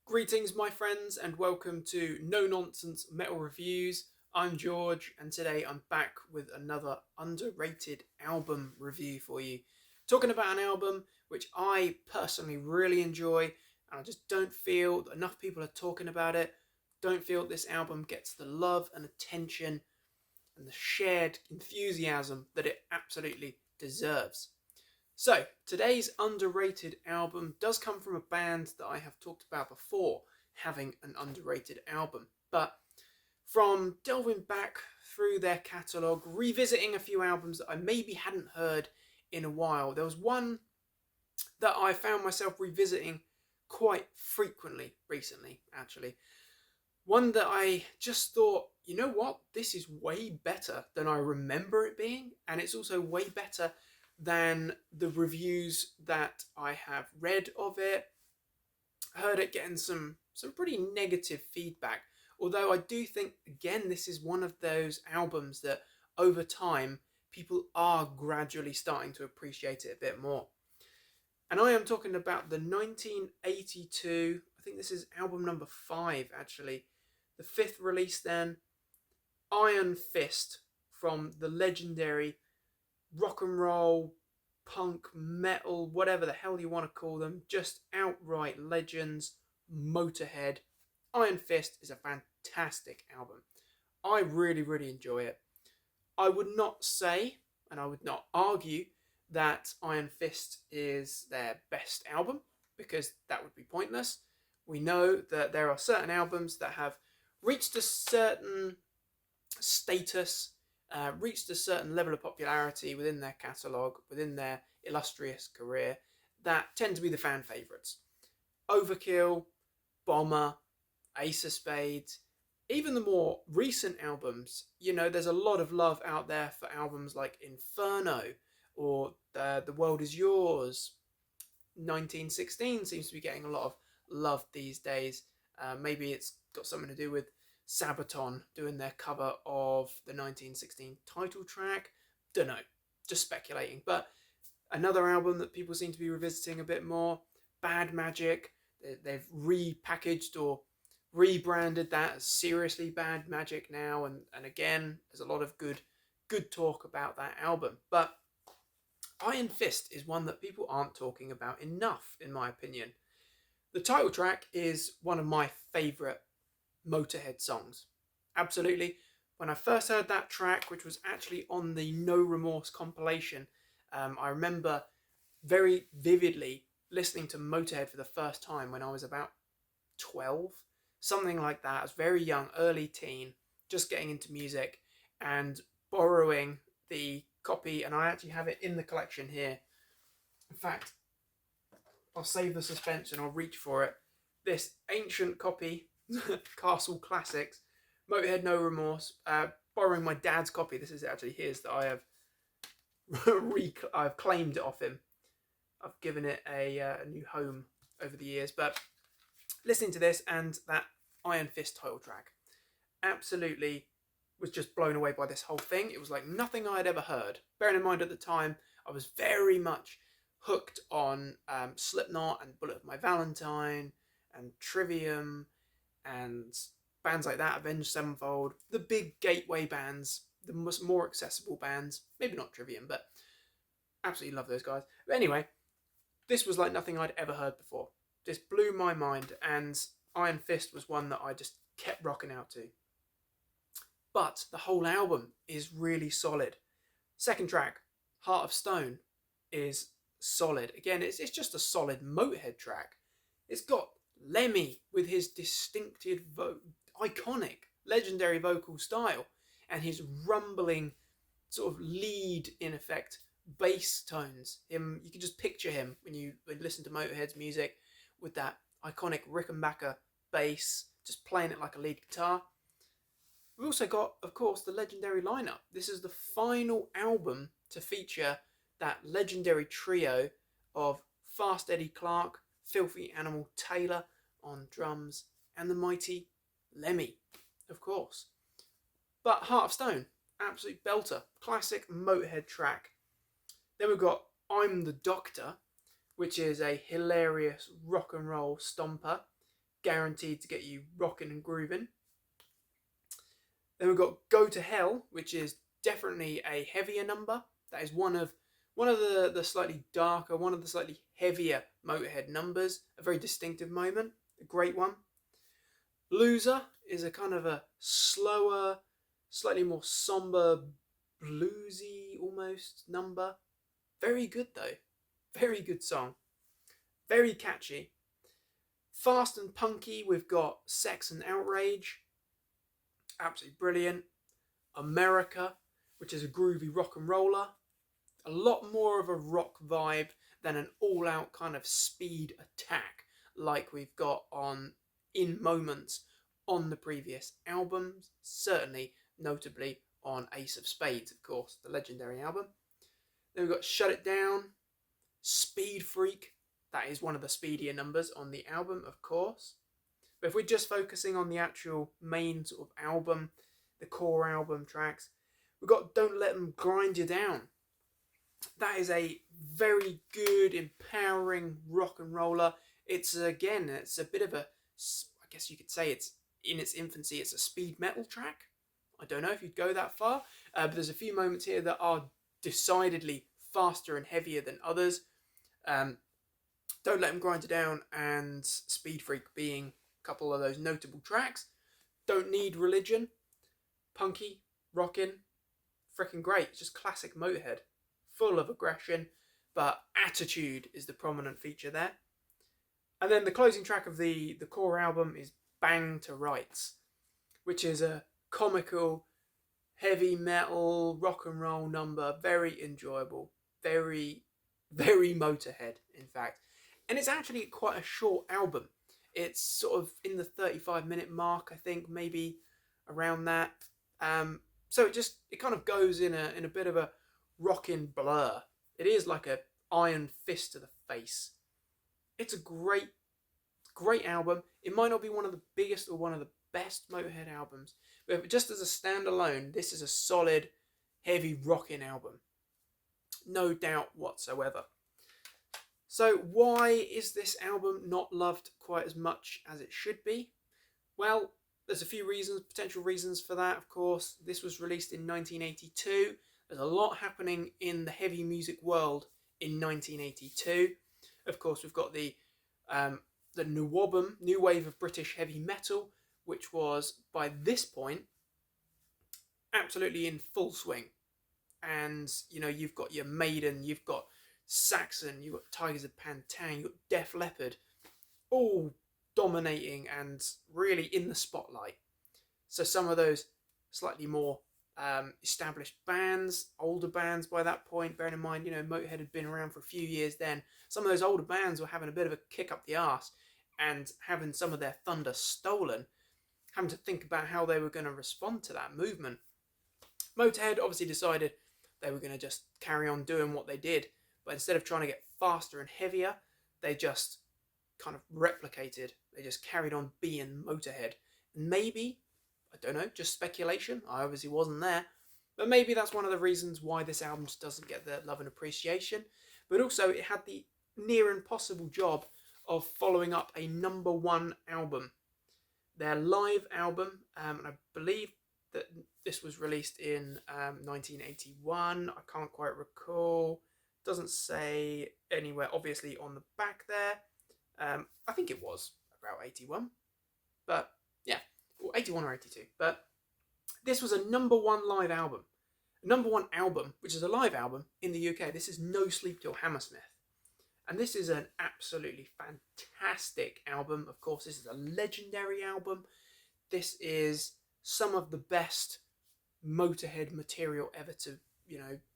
Greetings, my friends, and welcome to No Nonsense Metal Reviews. I'm George, and today I'm back with another underrated album review for you. Talking about an album which I personally really enjoy, and I just don't feel that enough people are talking about it. Don't feel this album gets the love and attention and the shared enthusiasm that it absolutely deserves. So, today's underrated album does come from a band that I have talked about before having an underrated album. But from delving back through their catalogue, revisiting a few albums that I maybe hadn't heard in a while, there was one that I found myself revisiting quite frequently recently, actually. One that I just thought, you know what, this is way better than I remember it being, and it's also way better than the reviews that I have read of it. Heard it getting some pretty negative feedback. Although I do think again this is one of those albums that over time people are gradually starting to appreciate it a bit more. And I am talking about the 1982, I think this is album number 5 actually, the 5th release then, Iron Fist, from the legendary rock and roll, punk, metal, whatever the hell you want to call them, just outright legends, Motorhead. Iron Fist is a fantastic album. I really, really enjoy it. I would not say, and I would not argue, that Iron Fist is their best album, because that would be pointless. We know that there are certain albums that have reached a certain status, reached a certain level of popularity within their catalogue, within their illustrious career, that tend to be the fan favourites. Overkill, Bomber, Ace of Spades, even the more recent albums, there's a lot of love out there for albums like Inferno or The World Is Yours. 1916 seems to be getting a lot of love these days. Maybe it's got something to do with Sabaton doing their cover of the 1916 title track. Don't know, just speculating. But another album that people seem to be revisiting a bit more, Bad Magic. They've repackaged or rebranded that as Seriously Bad Magic now, and again, there's a lot of good talk about that album. But Iron Fist is one that people aren't talking about enough, in my opinion. The title track is one of my favourite Motorhead songs. Absolutely. When I first heard that track, which was actually on the No Remorse compilation, I remember very vividly listening to Motorhead for the first time when I was about 12, something like that. I was very young, early teen, just getting into music, and borrowing the copy, and I actually have it in the collection here. In fact, I'll save the suspense and I'll reach for it. This ancient copy, Castle Classics, Motorhead No Remorse, borrowing my dad's copy. This is actually his that I have I've claimed it off him. I've given it a new home over the years. But listening to this and that Iron Fist title track, absolutely was just blown away by this whole thing. It was like nothing I had ever heard. Bearing in mind at the time, I was very much hooked on Slipknot and Bullet of My Valentine and Trivium and bands like that, Avenged Sevenfold, the big gateway bands, the more accessible bands. Maybe not Trivium, but absolutely love those guys. But anyway, this was like nothing I'd ever heard before. Just blew my mind, and Iron Fist was one that I just kept rocking out to. But the whole album is really solid. Second track, Heart of Stone, is solid. Again, it's just a solid Motorhead track. It's got Lemmy with his distinctive, iconic, legendary vocal style and his rumbling sort of lead, in effect, bass tones. You can just picture him when you listen to Motorhead's music with that iconic Rickenbacker bass, just playing it like a lead guitar. We've also got, of course, the legendary lineup. This is the final album to feature that legendary trio of Fast Eddie Clarke, Filthy Animal Taylor on drums, and the mighty Lemmy, of course. But Heart of Stone, absolute belter, classic Motorhead track. Then we've got I'm the Doctor, which is a hilarious rock and roll stomper. guaranteed to get you rocking and grooving. Then we've got Go to Hell, which is definitely a heavier number. That is one of the slightly darker, one of the slightly heavier Motorhead numbers. A very distinctive moment, a great one. Loser is a kind of a slower, slightly more somber, bluesy almost number. Very good though. Very good song. Very catchy. Fast and punky, we've got Sex and Outrage. Absolutely brilliant. America, which is a groovy rock and roller. A lot more of a rock vibe than an all-out kind of speed attack like we've got on In Moments on the previous albums. Certainly, notably on Ace of Spades, of course, the legendary album. Then we've got Shut It Down, Speed Freak. That is one of the speedier numbers on the album, of course. But if we're just focusing on the actual main sort of album, the core album tracks, we've got Don't Let Them Grind You Down. That is a very good, empowering rock and roller. It's a bit of a, I guess you could say it's in its infancy, it's a speed metal track. I don't know if you'd go that far, but there's a few moments here that are decidedly faster and heavier than others. Don't Let Them Grind You Down and Speed Freak being a couple of those notable tracks. Don't Need Religion, punky, rockin', freaking great. It's just classic Motorhead. Full of aggression, but attitude is the prominent feature there. And then the closing track of the core album is Bang to Rights, which is a comical, heavy metal, rock and roll number. Very enjoyable. Very, very Motorhead, in fact. And it's actually quite a short album. It's sort of in the 35-minute mark, I think, maybe around that. So it kind of goes in a bit of a rockin' blur. It is like a iron fist to the face. It's a great album. It might not be one of the biggest or one of the best Motorhead albums, but just as a standalone, this is a solid, heavy rockin' album. No doubt whatsoever. So why is this album not loved quite as much as it should be? Well, there's a few reasons, potential reasons for that, of course. This was released in 1982. There's a lot happening in the heavy music world in 1982. Of course, we've got the new wave of British heavy metal, which was, by this point, absolutely in full swing. And, you've got your Maiden, you've got Saxon, you've got Tigers of Pantang, you've got Def Leppard, all dominating and really in the spotlight. So some of those slightly more established bands, older bands by that point, bearing in mind, Motorhead had been around for a few years then. Some of those older bands were having a bit of a kick up the arse and having some of their thunder stolen, having to think about how they were going to respond to that movement. Motorhead obviously decided they were going to just carry on doing what they did, but instead of trying to get faster and heavier, they just kind of replicated. They just carried on being Motorhead. And maybe, I don't know, just speculation, I obviously wasn't there, but maybe that's one of the reasons why this album just doesn't get the love and appreciation. But also, it had the near impossible job of following up a number one album. Their live album, and I believe that this was released in 1981. I can't quite recall. Doesn't say anywhere, obviously, on the back there. I think it was about 81. But, yeah, or 81 or 82. But this was a number one live album. A number one album, which is a live album, in the UK. This is No Sleep Till Hammersmith. And this is an absolutely fantastic album. Of course, this is a legendary album. This is some of the best Motorhead material ever to,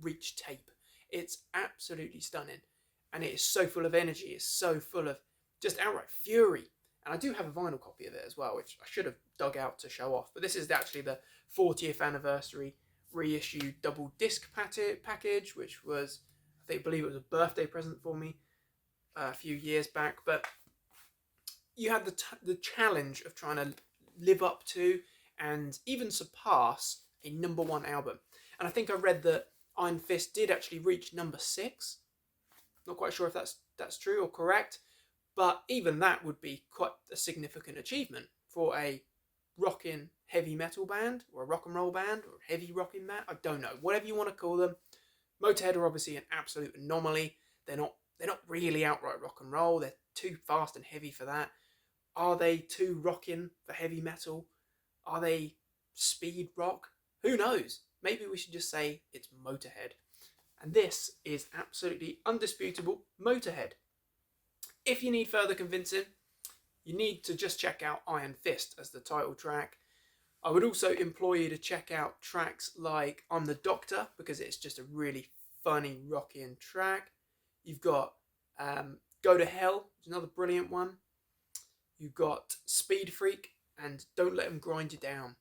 reach tape. It's absolutely stunning. And it is so full of energy. It's so full of just outright fury. And I do have a vinyl copy of it as well, which I should have dug out to show off. But this is actually the 40th anniversary reissued double disc package, which was, I believe it was a birthday present for me a few years back. But you had the challenge of trying to live up to and even surpass a number one album. And I think I read that Iron Fist did actually reach number 6. Not quite sure if that's true or correct, But even that would be quite a significant achievement for a rocking heavy metal band, or a rock and roll band, or a heavy rocking band. I don't know, whatever you want to call them. Motorhead are obviously an absolute anomaly. They're not really outright rock and roll. They're too fast and heavy for that. Are they too rocking for heavy metal? Are they speed rock? Who knows? Maybe we should just say it's Motorhead. And this is absolutely undisputable Motorhead. If you need further convincing, you need to just check out Iron Fist as the title track. I would also implore you to check out tracks like I'm the Doctor, because it's just a really funny, rocking track. You've got Go to Hell, which is another brilliant one. You've got Speed Freak and Don't Let Them Grind You Down.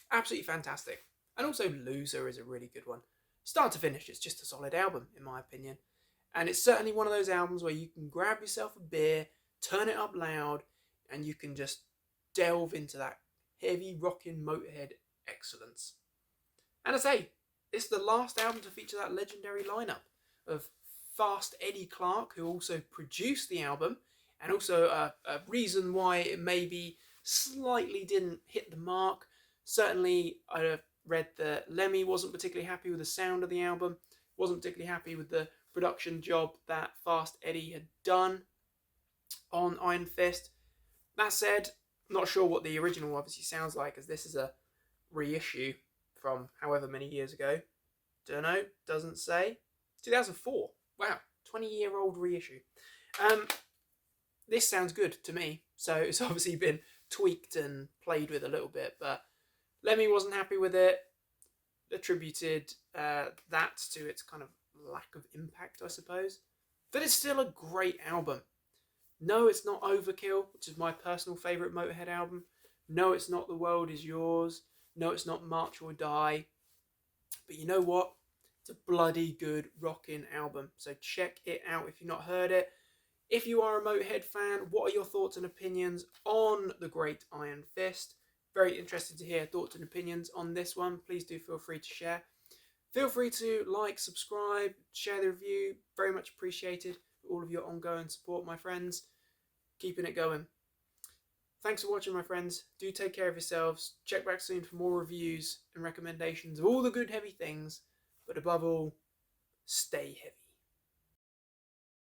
Absolutely fantastic. And also Loser is a really good one. Start to finish, it's just a solid album, in my opinion. And it's certainly one of those albums where you can grab yourself a beer, turn it up loud, and you can just delve into that heavy rocking Motorhead excellence. And I say, it's the last album to feature that legendary lineup of Fast Eddie Clarke, who also produced the album, and also a reason why it maybe slightly didn't hit the mark. Certainly, I read that Lemmy wasn't particularly happy with the sound of the album, wasn't particularly happy with the production job that Fast Eddie had done on Iron Fist. That said, not sure what the original obviously sounds like, as this is a reissue from however many years ago. Don't know, doesn't say. 2004. Wow, 20-year-old reissue. This sounds good to me, so it's obviously been tweaked and played with a little bit, but Lemmy wasn't happy with it, attributed that to its kind of lack of impact, I suppose. But it's still a great album. No, it's not Overkill, which is my personal favourite Motorhead album. No, it's not The World Is Yours. No, it's not March or Die. But you know what? It's a bloody good rocking album. So check it out if you've not heard it. If you are a Motorhead fan, what are your thoughts and opinions on The Great Iron Fist? Very interested to hear thoughts and opinions on this one. Please do feel free to share. Feel free to like, subscribe, share the review. Very much appreciated for all of your ongoing support, my friends. Keeping it going. Thanks for watching, my friends. Do take care of yourselves. Check back soon for more reviews and recommendations of all the good heavy things. But above all, stay heavy.